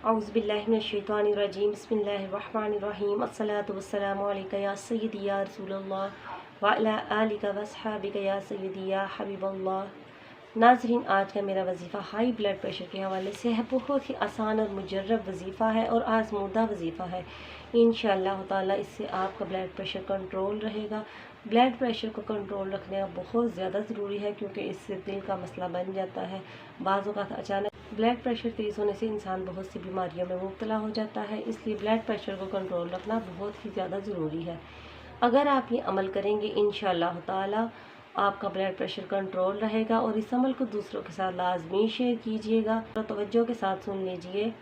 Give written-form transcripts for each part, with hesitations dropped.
अऊज़ु बिल्लाहि मिनश्शैतानिर्रजीम बिस्मिल्लाहिर्रहमानिर्रहीम अस्सलातु वस्सलामु अलैका या सय्यदी या रसूलल्लाह व अला आलिका व अस्हाबिका या सय्यदी या हबीबल्लाह। नाज़रीन, आज का मेरा वजीफ़ा हाई ब्लड प्रेशर के हवाले से है। बहुत ही आसान और मुजर्रब वजीफ़ा है और आज़मूदा वजीफ़ा है। इंशाअल्लाह ताला इससे आपका ब्लड प्रेशर कंट्रोल रहेगा। ब्लड प्रेशर को कंट्रोल रखना बहुत ज़्यादा ज़रूरी है, क्योंकि इससे दिल का मसला बन जाता है। बाज़ औक़ात अचानक ब्लड प्रेशर तेज़ होने से इंसान बहुत सी बीमारियों में मुब्तला हो जाता है, इसलिए ब्लड प्रेशर को कंट्रोल रखना बहुत ही ज़्यादा ज़रूरी है। अगर आप ये अमल करेंगे इंशाअल्लाह ताला आपका ब्लड प्रेशर कंट्रोल रहेगा। और इस अमल को दूसरों के साथ लाजमी शेयर कीजिएगा। तो तवज्जो के साथ सुन लीजिए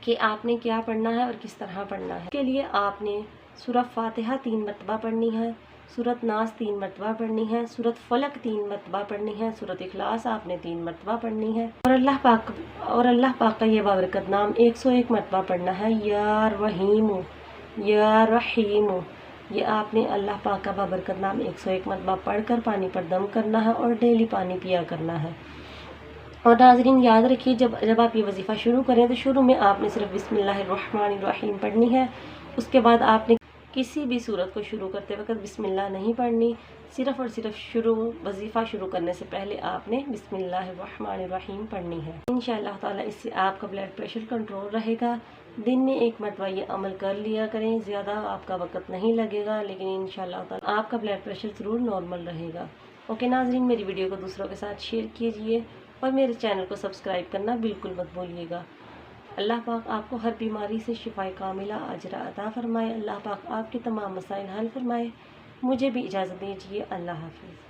कि आपने क्या पढ़ना है और किस तरह पढ़ना है। इसके लिए आपने सूरह फातिहा 3 मरतबा पढ़नी है, सूरत नास 3 मरतबा पढ़नी है, सूरत फलक 3 मरतबा पढ़नी है, सूरत इखलास आपने 3 मरतबा पढ़नी है और अल्लाह पाक का ये बाबरकत नाम 101 मरतबा पढ़ना है। या रहीम या रहीम, ये आपने अल्लाह पाक का बाबरकत नाम 101 मरतबा पढ़कर पानी पर दम करना है और डेली पानी पिया करना है। और नाज़रीन याद रखिए, जब आप ये वजीफ़ा शुरू करें तो शुरू में आपने सिर्फ बिस्मिल्लाहिर्रहमानिर्रहीम पढ़नी है। उसके बाद आपने किसी भी सूरत को शुरू करते वक्त बिस्मिल्लाह नहीं पढ़नी। सिर्फ़ और सिर्फ वजीफ़ा शुरू करने से पहले आपने बिस्मिल्लाहिर्रहमानिर्रहीम पढ़नी है। इंशाअल्लाह ताला इससे आपका ब्लड प्रेशर कंट्रोल रहेगा। दिन में 1 मरतबा ये अमल कर लिया करें, ज़्यादा आपका वक्त नहीं लगेगा, लेकिन इंशाअल्लाह ताला आपका ब्लड प्रेशर ज़रूर नॉर्मल रहेगा। ओके नाज़रीन, मेरी वीडियो को दूसरों के साथ शेयर कीजिए और मेरे चैनल को सब्सक्राइब करना बिल्कुल मत भूलिएगा। अल्लाह पाक आपको हर बीमारी से शिफाए कामिला अजरा अता फरमाए। अल्लाह पाक आपके तमाम मसाइल हल फरमाए। मुझे भी इजाज़त दीजिए। अल्लाह हाफ़िज़।